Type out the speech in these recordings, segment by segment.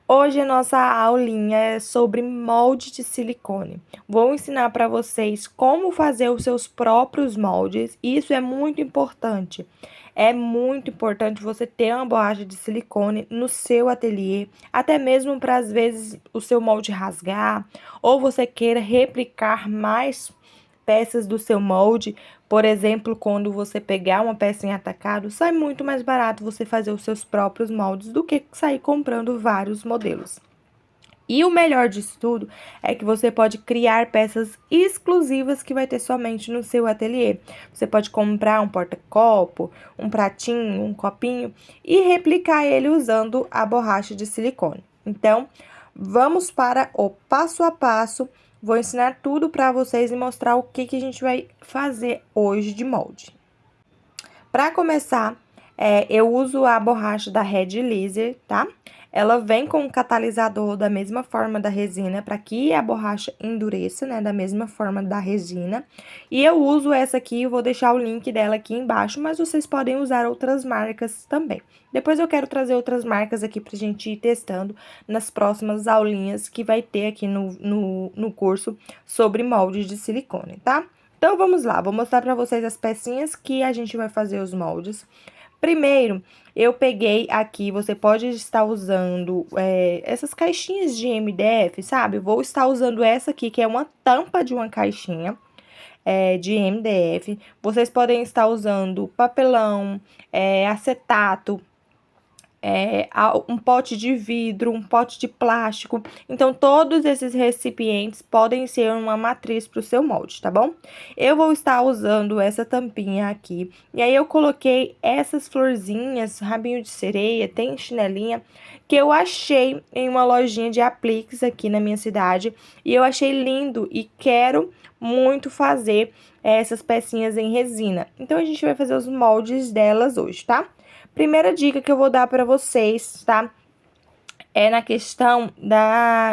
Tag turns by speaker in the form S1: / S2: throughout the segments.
S1: Hoje a nossa aulinha é sobre molde de silicone. Vou ensinar para vocês como fazer os seus próprios moldes. Isso é muito importante. É muito importante você ter uma borracha de silicone no seu ateliê, até mesmo para às vezes o seu molde rasgar ou você queira replicar mais peças do seu molde. Por exemplo, quando você pegar uma peça em atacado, sai muito mais barato você fazer os seus próprios moldes do que sair comprando vários modelos. E o melhor disso tudo é que você pode criar peças exclusivas que vai ter somente no seu ateliê. Você pode comprar um porta-copo, um pratinho, um copinho e replicar ele usando a borracha de silicone. Então, vamos para o passo a passo. Vou ensinar tudo para vocês e mostrar o que a gente vai fazer hoje de molde. Para começar, eu uso a borracha da Red Laser, tá? Ela vem com um catalisador da mesma forma da resina, para que a borracha endureça, né? Da mesma forma da resina. E eu uso essa aqui, eu vou deixar o link dela aqui embaixo, mas vocês podem usar outras marcas também. Depois eu quero trazer outras marcas aqui pra gente ir testando nas próximas aulinhas que vai ter aqui no curso sobre moldes de silicone, tá? Então, vamos lá, vou mostrar para vocês as pecinhas que a gente vai fazer os moldes. Primeiro, eu peguei aqui, você pode estar usando essas caixinhas de MDF, sabe? Vou estar usando essa aqui, que é uma tampa de uma caixinha de MDF. Vocês podem estar usando papelão, acetato, um pote de vidro, um pote de plástico. Então, todos esses recipientes podem ser uma matriz para o seu molde, tá bom? Eu vou estar usando essa tampinha aqui. E aí, eu coloquei essas florzinhas, rabinho de sereia, tem chinelinha, que eu achei em uma lojinha de apliques aqui na minha cidade. E eu achei lindo e quero muito fazer essas pecinhas em resina. Então, a gente vai fazer os moldes delas hoje, tá? Primeira dica que eu vou dar para vocês, tá? É na questão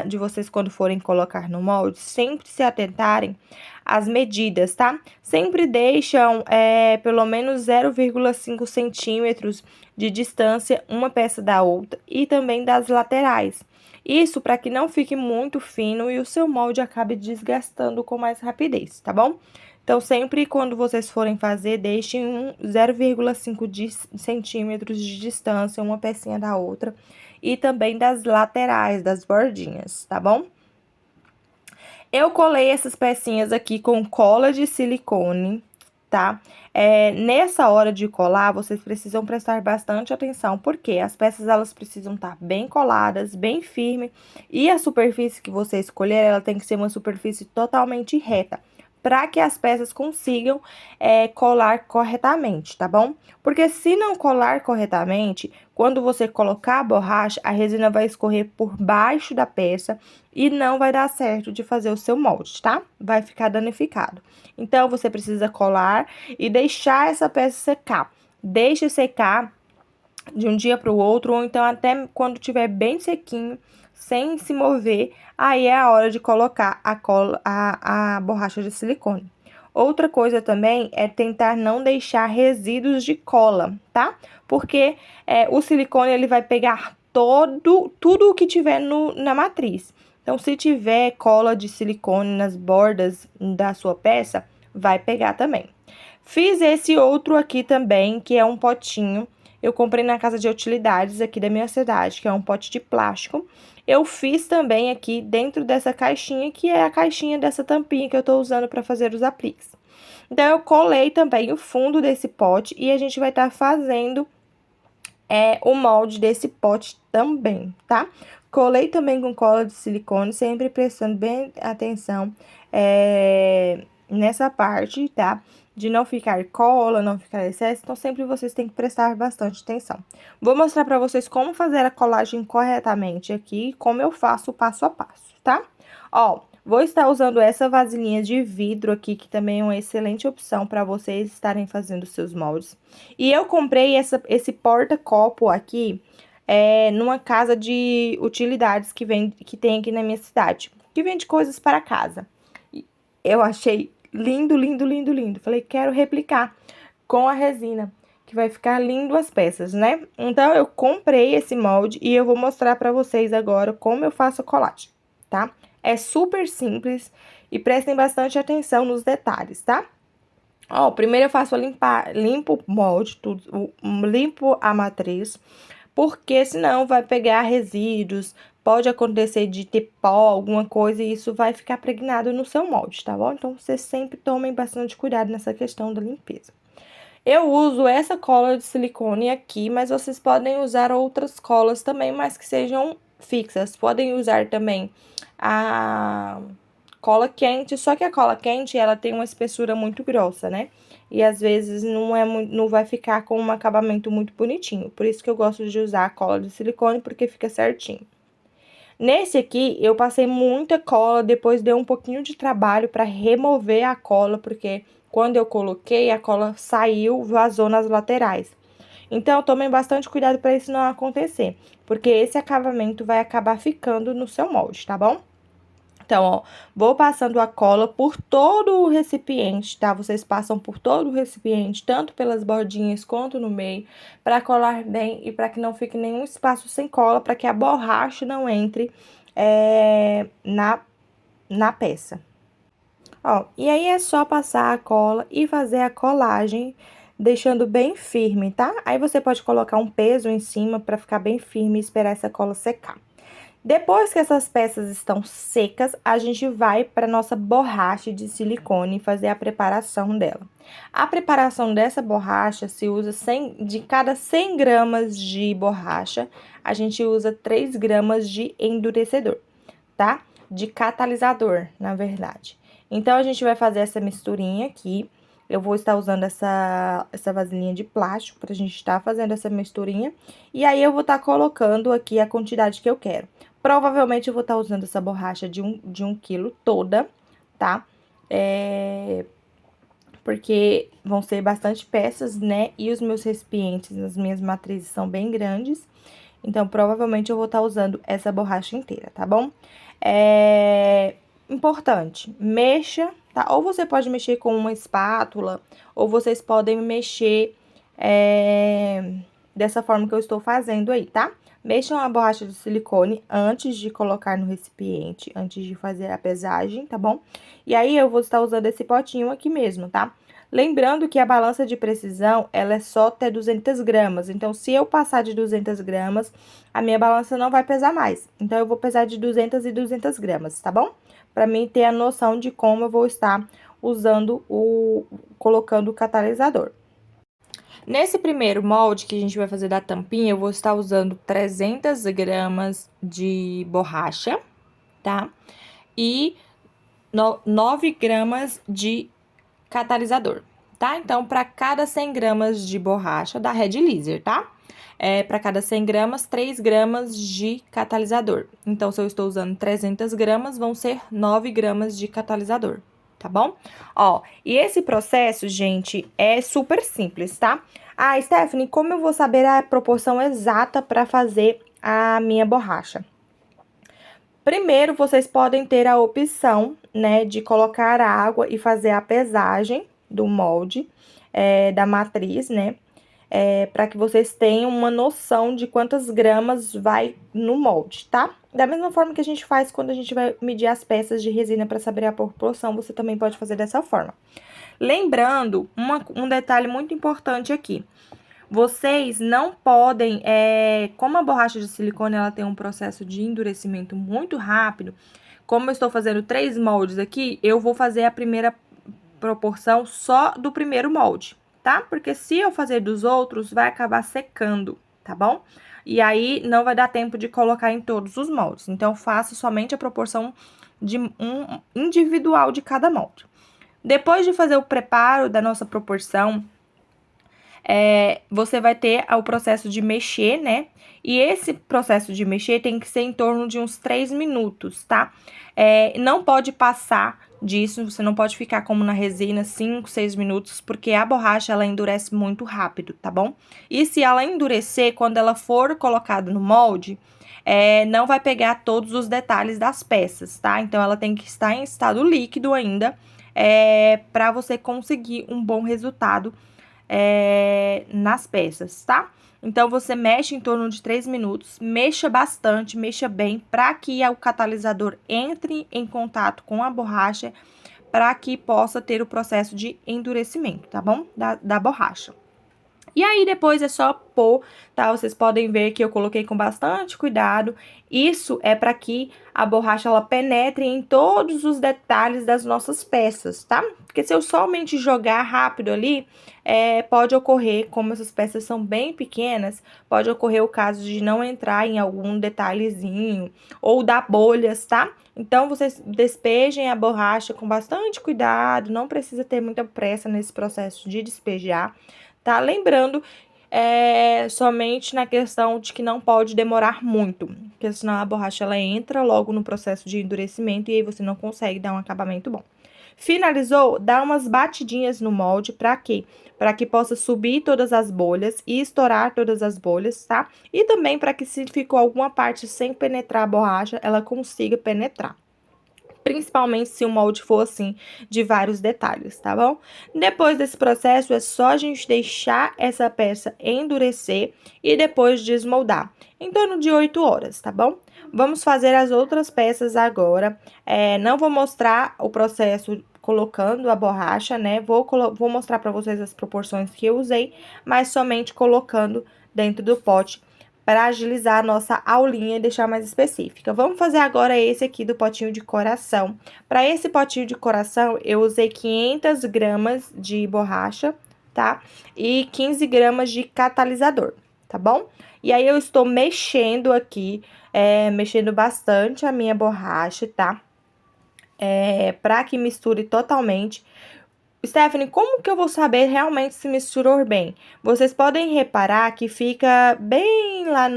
S1: de vocês, quando forem colocar no molde, sempre se atentarem às medidas, tá? Sempre deixam pelo menos 0,5 centímetros de distância uma peça da outra e também das laterais. Isso para que não fique muito fino e o seu molde acabe desgastando com mais rapidez, tá bom? Então, sempre quando vocês forem fazer, deixem 0,5 centímetros de distância uma pecinha da outra e também das laterais, das bordinhas, tá bom? Eu colei essas pecinhas aqui com cola de silicone, tá? Nessa hora de colar, vocês precisam prestar bastante atenção, porque as peças, elas precisam estar bem coladas, bem firme, e a superfície que você escolher, ela tem que ser uma superfície totalmente reta, para que as peças consigam colar corretamente, tá bom? Porque se não colar corretamente, quando você colocar a borracha, a resina vai escorrer por baixo da peça e não vai dar certo de fazer o seu molde, tá? Vai ficar danificado. Então, você precisa colar e deixar essa peça secar. Deixe secar de um dia para o outro, ou então até quando tiver bem sequinho, sem se mover, aí é a hora de colocar a borracha de silicone. Outra coisa também é tentar não deixar resíduos de cola, tá? Porque o silicone, ele vai pegar tudo o que tiver na matriz. Então, se tiver cola de silicone nas bordas da sua peça, vai pegar também. Fiz esse outro aqui também, que é um potinho. Eu comprei na casa de utilidades aqui da minha cidade, que é um pote de plástico. Eu fiz também aqui dentro dessa caixinha, que é a caixinha dessa tampinha que eu tô usando para fazer os apliques. Então, eu colei também o fundo desse pote e a gente vai estar fazendo o molde desse pote também, tá? Colei também com cola de silicone, sempre prestando bem atenção nessa parte, tá? De não ficar cola, não ficar excesso, então sempre vocês têm que prestar bastante atenção. Vou mostrar pra vocês como fazer a colagem corretamente aqui, como eu faço passo a passo, tá? Ó, vou estar usando essa vasilhinha de vidro aqui, que também é uma excelente opção para vocês estarem fazendo seus moldes. E eu comprei esse porta-copo aqui numa casa de utilidades que tem aqui na minha cidade, que vende coisas para casa. Eu achei lindo, lindo, lindo, lindo. Falei, quero replicar com a resina que vai ficar lindo as peças, né? Então, eu comprei esse molde e eu vou mostrar pra vocês agora como eu faço a colagem, tá? É super simples e prestem bastante atenção nos detalhes, tá? Ó, primeiro eu faço limpo o molde, tudo, limpo a matriz, porque senão vai pegar resíduos, pode acontecer de ter pó, alguma coisa, e isso vai ficar pregnado no seu molde, tá bom? Então, vocês sempre tomem bastante cuidado nessa questão da limpeza. Eu uso essa cola de silicone aqui, mas vocês podem usar outras colas também, mas que sejam fixas. Podem usar também a cola quente, só que a cola quente, ela tem uma espessura muito grossa, né? E às vezes não vai ficar com um acabamento muito bonitinho. Por isso que eu gosto de usar a cola de silicone, porque fica certinho. Nesse aqui, eu passei muita cola, depois deu um pouquinho de trabalho para remover a cola, porque quando eu coloquei, a cola saiu, vazou nas laterais. Então, tomem bastante cuidado para isso não acontecer, porque esse acabamento vai acabar ficando no seu molde, tá bom? Então, ó, vou passando a cola por todo o recipiente, tá? Vocês passam por todo o recipiente, tanto pelas bordinhas quanto no meio, para colar bem e para que não fique nenhum espaço sem cola, para que a borracha não entre na peça. Ó, e aí é só passar a cola e fazer a colagem, deixando bem firme, tá? Aí você pode colocar um peso em cima para ficar bem firme e esperar essa cola secar. Depois que essas peças estão secas, a gente vai para nossa borracha de silicone fazer a preparação dela. A preparação dessa borracha se usa de cada 100 gramas de borracha, a gente usa 3 gramas de endurecedor, tá? De catalisador, na verdade. Então, a gente vai fazer essa misturinha aqui. Eu vou estar usando essa vasilhinha de plástico pra gente estar fazendo essa misturinha. E aí, eu vou estar colocando aqui a quantidade que eu quero. Provavelmente, eu vou estar usando essa borracha de 1 quilo toda, tá? Porque vão ser bastante peças, né? E os meus recipientes, as minhas matrizes são bem grandes. Então, provavelmente, eu vou estar usando essa borracha inteira, tá bom? Importante, mexa, tá? Ou você pode mexer com uma espátula, ou vocês podem mexer dessa forma que eu estou fazendo aí, tá? Mexam a borracha de silicone antes de colocar no recipiente, antes de fazer a pesagem, tá bom? E aí, eu vou estar usando esse potinho aqui mesmo, tá? Lembrando que a balança de precisão, ela é só até 200 gramas. Então, se eu passar de 200 gramas, a minha balança não vai pesar mais. Então, eu vou pesar de 200 e 200 gramas, tá bom? Pra mim ter a noção de como eu vou estar usando colocando o catalisador. Nesse primeiro molde que a gente vai fazer da tampinha, eu vou estar usando 300 gramas de borracha, tá? E 9 gramas de catalisador, tá? Então, para cada 100 gramas de borracha da Red Laser, tá? Para cada 100 gramas, 3 gramas de catalisador. Então, se eu estou usando 300 gramas, vão ser 9 gramas de catalisador, tá bom? Ó, e esse processo, gente, é super simples, tá? Ah, Stephanie, como eu vou saber a proporção exata para fazer a minha borracha? Primeiro, vocês podem ter a opção, né, de colocar água e fazer a pesagem do molde, da matriz, né, para que vocês tenham uma noção de quantas gramas vai no molde, tá? Da mesma forma que a gente faz quando a gente vai medir as peças de resina para saber a proporção, você também pode fazer dessa forma. Lembrando, um detalhe muito importante aqui. Vocês não podem, como a borracha de silicone, ela tem um processo de endurecimento muito rápido, como eu estou fazendo 3 moldes aqui, eu vou fazer a primeira proporção só do primeiro molde, tá? Porque se eu fazer dos outros, vai acabar secando, tá bom? E aí, não vai dar tempo de colocar em todos os moldes. Então, faça somente a proporção de individual de cada molde. Depois de fazer o preparo da nossa proporção, você vai ter o processo de mexer, né? E esse processo de mexer tem que ser em torno de uns 3 minutos, tá? Não pode passar disso, você não pode ficar como na resina 5, 6 minutos, porque a borracha, ela endurece muito rápido, tá bom? E se ela endurecer, quando ela for colocada no molde, não vai pegar todos os detalhes das peças, tá? Então, ela tem que estar em estado líquido ainda, para você conseguir um bom resultado nas peças, tá? Então, você mexe em torno de 3 minutos, mexa bastante, mexa bem, para que o catalisador entre em contato com a borracha, para que possa ter o processo de endurecimento, tá bom? Da borracha. E aí, depois é só pôr, tá? Vocês podem ver que eu coloquei com bastante cuidado. Isso é para que a borracha, ela penetre em todos os detalhes das nossas peças, tá? Porque se eu somente jogar rápido ali, pode ocorrer, como essas peças são bem pequenas, pode ocorrer o caso de não entrar em algum detalhezinho ou dar bolhas, tá? Então, vocês despejem a borracha com bastante cuidado, não precisa ter muita pressa nesse processo de despejar, tá? Lembrando, somente na questão de que não pode demorar muito, porque senão a borracha ela entra logo no processo de endurecimento e aí você não consegue dar um acabamento bom. Finalizou? Dá umas batidinhas no molde, pra quê? Para que possa subir todas as bolhas e estourar todas as bolhas, tá? E também para que se ficou alguma parte sem penetrar a borracha, ela consiga penetrar. Principalmente se o molde for assim, de vários detalhes, tá bom? Depois desse processo, é só a gente deixar essa peça endurecer e depois desmoldar, em torno de 8 horas, tá bom? Vamos fazer as outras peças agora. Não vou mostrar o processo colocando a borracha, né? Vou mostrar pra vocês as proporções que eu usei, mas somente colocando dentro do pote, para agilizar a nossa aulinha e deixar mais específica. Vamos fazer agora esse aqui do potinho de coração. Para esse potinho de coração, eu usei 500 gramas de borracha, tá? E 15 gramas de catalisador, tá bom? E aí, eu estou mexendo aqui, mexendo bastante a minha borracha, tá? Para que misture totalmente. Stephanie, como que eu vou saber realmente se misturou bem? Vocês podem reparar que fica bem lá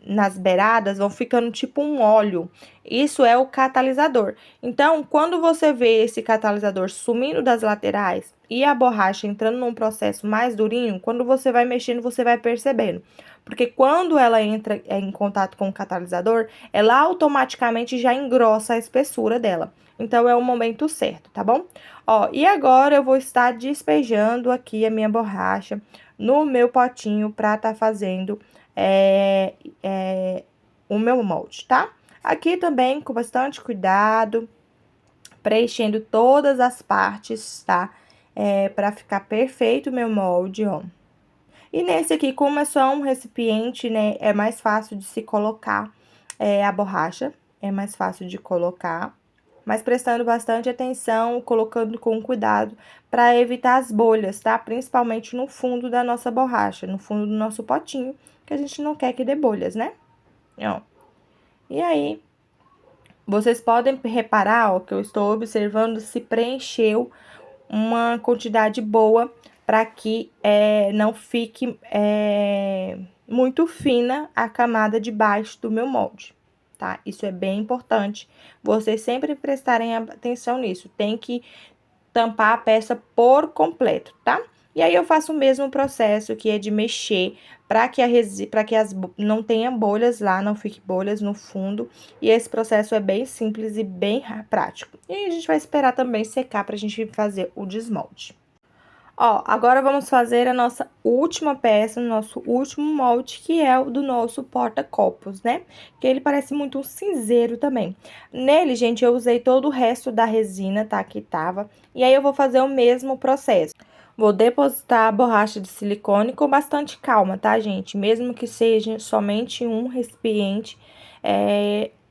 S1: nas beiradas, vão ficando tipo um óleo. Isso é o catalisador. Então, quando você vê esse catalisador sumindo das laterais e a borracha entrando num processo mais durinho, quando você vai mexendo, você vai percebendo. Porque quando ela entra em contato com o catalisador, ela automaticamente já engrossa a espessura dela. Então, é o momento certo, tá bom? Ó, e agora eu vou estar despejando aqui a minha borracha no meu potinho pra tá fazendo o meu molde, tá? Aqui também com bastante cuidado, preenchendo todas as partes, tá? Pra ficar perfeito o meu molde, ó. E nesse aqui, como é só um recipiente, né, é mais fácil de se colocar a borracha, é mais fácil de colocar, mas prestando bastante atenção, colocando com cuidado para evitar as bolhas, tá? Principalmente no fundo da nossa borracha, no fundo do nosso potinho, que a gente não quer que dê bolhas, né? Ó. E aí, vocês podem reparar, ó, que eu estou observando se preencheu uma quantidade boa para que não fique muito fina a camada de baixo do meu molde, tá? Isso é bem importante, vocês sempre prestarem atenção nisso, tem que tampar a peça por completo, tá? E aí, eu faço o mesmo processo, que é de mexer para que não tenha bolhas lá, não fique bolhas no fundo. E esse processo é bem simples e bem prático. E aí, a gente vai esperar também secar pra gente fazer o desmolde. Ó, agora vamos fazer a nossa última peça, o nosso último molde, que é o do nosso porta-copos, né? Que ele parece muito um cinzeiro também. Nele, gente, eu usei todo o resto da resina, tá? Que tava. E aí, eu vou fazer o mesmo processo. Vou depositar a borracha de silicone com bastante calma, tá, gente? Mesmo que seja somente um recipiente,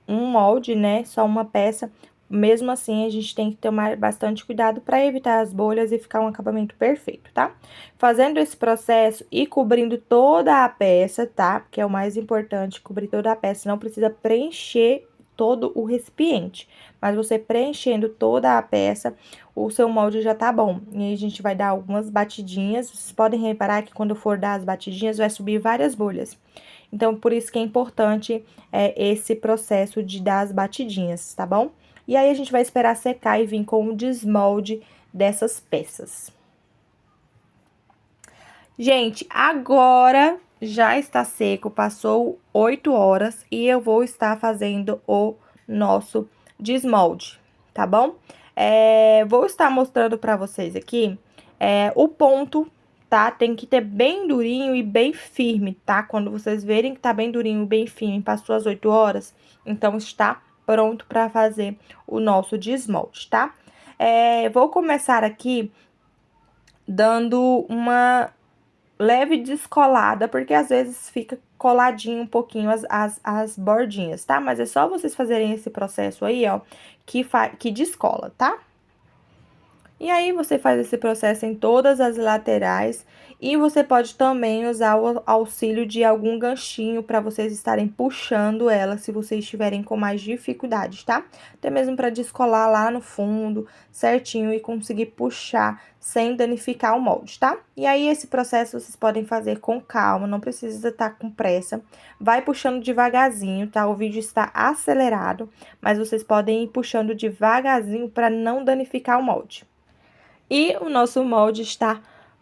S1: um molde, né? Só uma peça. Mesmo assim, a gente tem que tomar bastante cuidado para evitar as bolhas e ficar um acabamento perfeito, tá? Fazendo esse processo e cobrindo toda a peça, tá? Que é o mais importante, cobrir toda a peça. Não precisa preencher todo o recipiente, mas você preenchendo toda a peça, o seu molde já tá bom. E aí, a gente vai dar algumas batidinhas. Vocês podem reparar que quando for dar as batidinhas, vai subir várias bolhas. Então, por isso que é importante esse processo de dar as batidinhas, tá bom? E aí, a gente vai esperar secar e vir com o desmolde dessas peças. Gente, agora já está seco, passou 8 horas e eu vou estar fazendo o nosso desmolde, tá bom? Vou estar mostrando pra vocês aqui O ponto, tá? Tem que ter bem durinho e bem firme, tá? Quando vocês verem que tá bem durinho e bem firme, passou as 8 horas, então está pronto para fazer o nosso desmolde, tá? Vou começar aqui dando uma leve descolada, porque às vezes fica coladinho um pouquinho as bordinhas, tá? Mas é só vocês fazerem esse processo aí, ó, que descola, tá? E aí, você faz esse processo em todas as laterais e você pode também usar o auxílio de algum ganchinho para vocês estarem puxando ela se vocês estiverem com mais dificuldades, tá? Até mesmo para descolar lá no fundo certinho e conseguir puxar sem danificar o molde, tá? E aí, esse processo vocês podem fazer com calma, não precisa estar com pressa. Vai puxando devagarzinho, tá? O vídeo está acelerado, mas vocês podem ir puxando devagarzinho para não danificar o molde. E o nosso molde está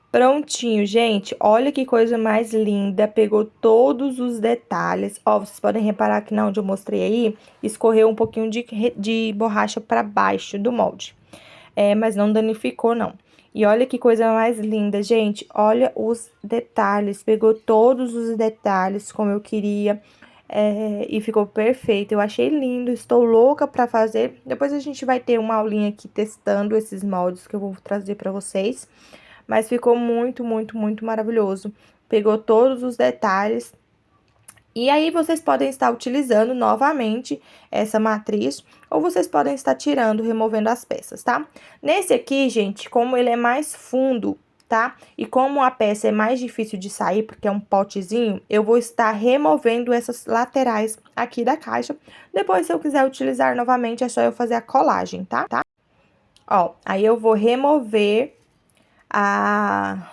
S1: prontinho, gente. Olha que coisa mais linda. Pegou todos os detalhes. Ó, vocês podem reparar que na onde eu mostrei aí, escorreu um pouquinho de borracha para baixo do molde. Mas não danificou, não. E olha que coisa mais linda, gente. Olha os detalhes. Pegou todos os detalhes como eu queria. E ficou perfeito. Eu achei lindo, estou louca pra fazer. Depois a gente vai ter uma aulinha aqui testando esses moldes que eu vou trazer pra vocês. Mas ficou muito, muito, muito maravilhoso. Pegou todos os detalhes. E aí, vocês podem estar utilizando novamente essa matriz, ou vocês podem estar tirando, removendo as peças, tá? Nesse aqui, gente, como ele é mais fundo, tá? E como a peça é mais difícil de sair, porque é um potezinho, eu vou estar removendo essas laterais aqui da caixa. Depois, se eu quiser utilizar novamente, é só eu fazer a colagem, tá? Ó, aí eu vou remover a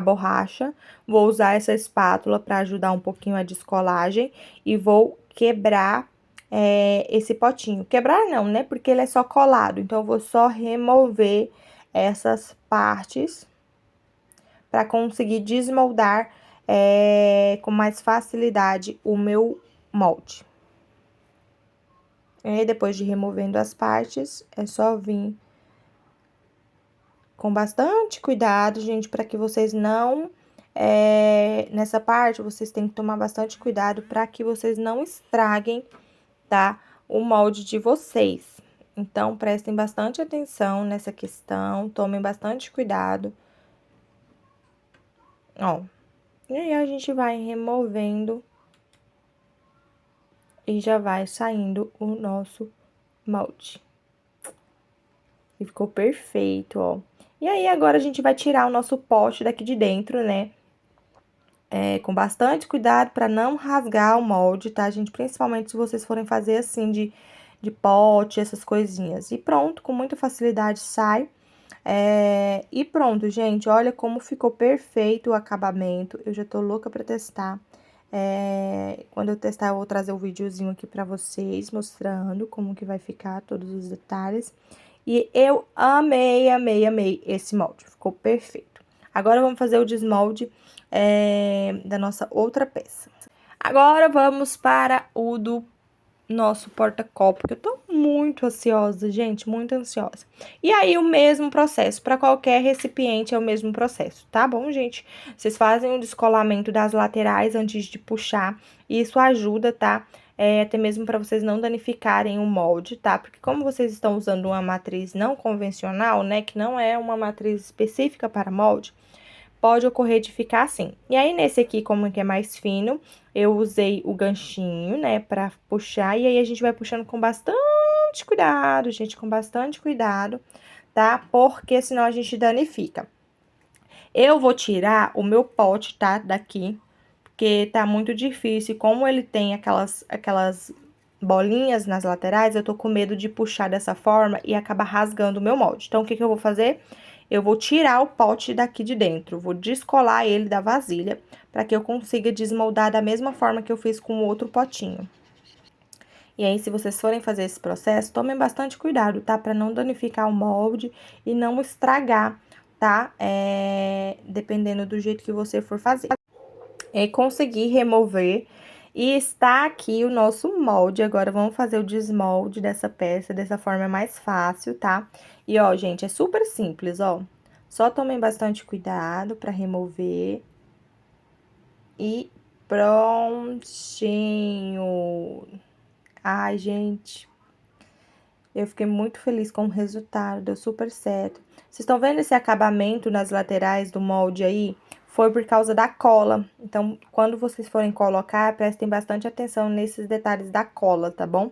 S1: borracha, vou usar essa espátula para ajudar um pouquinho a descolagem e vou quebrar esse potinho. Quebrar não, né? Porque ele é só colado, então eu vou só remover essas partes para conseguir desmoldar com mais facilidade o meu molde. E depois de removendo as partes, é só vir com bastante cuidado, gente, para que vocês não... nessa parte, vocês têm que tomar bastante cuidado para que vocês não estraguem, tá? O molde de vocês. Então, prestem bastante atenção nessa questão, tomem bastante cuidado. Ó, e aí a gente vai removendo e já vai saindo o nosso molde. E ficou perfeito, ó. E aí, agora a gente vai tirar o nosso pote daqui de dentro, né? Com bastante cuidado para não rasgar o molde, tá, gente? Principalmente se vocês forem fazer assim de pote, essas coisinhas. E pronto, com muita facilidade sai. E pronto, gente, olha como ficou perfeito o acabamento. Eu já tô louca pra testar. Quando eu testar, eu vou trazer o videozinho aqui pra vocês, mostrando como que vai ficar todos os detalhes. E eu amei, amei, amei esse molde, ficou perfeito. Agora, vamos fazer o desmolde da nossa outra peça. Agora, vamos para o do nosso porta-copo, que eu tô muito ansiosa, gente, muito ansiosa. E aí, o mesmo processo, para qualquer recipiente é o mesmo processo, tá bom, gente? Vocês fazem o descolamento das laterais antes de puxar, e isso ajuda, tá? Até mesmo para vocês não danificarem o molde, tá? Porque como vocês estão usando uma matriz não convencional, né, que não é uma matriz específica para molde, pode ocorrer de ficar assim. E aí, nesse aqui, como que é mais fino, eu usei o ganchinho, né, pra puxar. E aí, a gente vai puxando com bastante cuidado, gente, com bastante cuidado, tá? Porque senão a gente danifica. Eu vou tirar o meu pote, tá, daqui, porque tá muito difícil. E como ele tem aquelas bolinhas nas laterais, eu tô com medo de puxar dessa forma e acabar rasgando o meu molde. Então, o que que eu vou fazer? Eu vou tirar o pote daqui de dentro, vou descolar ele da vasilha, para que eu consiga desmoldar da mesma forma que eu fiz com o outro potinho. E aí, se vocês forem fazer esse processo, tomem bastante cuidado, tá? Para não danificar o molde e não estragar, tá? Dependendo do jeito que você for fazer. Consegui remover e está aqui o nosso molde. Agora, vamos fazer o desmolde dessa peça, dessa forma mais fácil, tá? E, ó, gente, é super simples, ó. Só tomem bastante cuidado para remover. E prontinho. Ai, gente, eu fiquei muito feliz com o resultado, deu super certo. Vocês estão vendo esse acabamento nas laterais do molde aí? Foi por causa da cola. Então, quando vocês forem colocar, prestem bastante atenção nesses detalhes da cola, tá bom?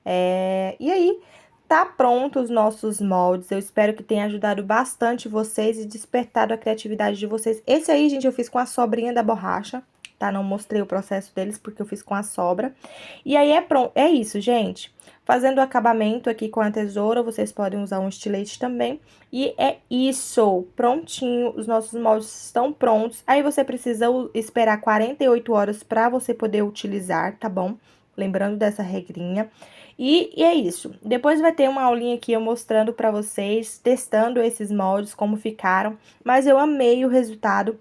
S1: E aí, tá pronto os nossos moldes. Eu espero que tenha ajudado bastante vocês e despertado a criatividade de vocês. Esse aí, gente, eu fiz com a sobrinha da borracha, tá? Não mostrei o processo deles porque eu fiz com a sobra. E aí é pronto, é isso, gente. Fazendo o acabamento aqui com a tesoura, vocês podem usar um estilete também. E é isso, prontinho, os nossos moldes estão prontos. Aí você precisa esperar 48 horas para você poder utilizar, tá bom? Lembrando dessa regrinha. E é isso. Depois vai ter uma aulinha aqui eu mostrando pra vocês, testando esses moldes, como ficaram. Mas eu amei o resultado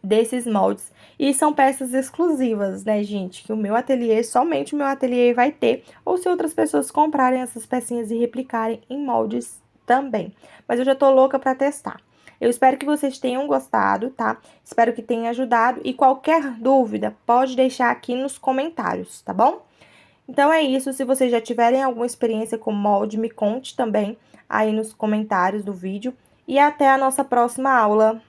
S1: desses moldes. E são peças exclusivas, né, gente? Que o meu ateliê, somente o meu ateliê vai ter. Ou se outras pessoas comprarem essas pecinhas e replicarem em moldes também. Mas eu já tô louca pra testar. Eu espero que vocês tenham gostado, tá? Espero que tenha ajudado. E qualquer dúvida, pode deixar aqui nos comentários, tá bom? Então é isso, se vocês já tiverem alguma experiência com molde, me conte também aí nos comentários do vídeo. E até a nossa próxima aula.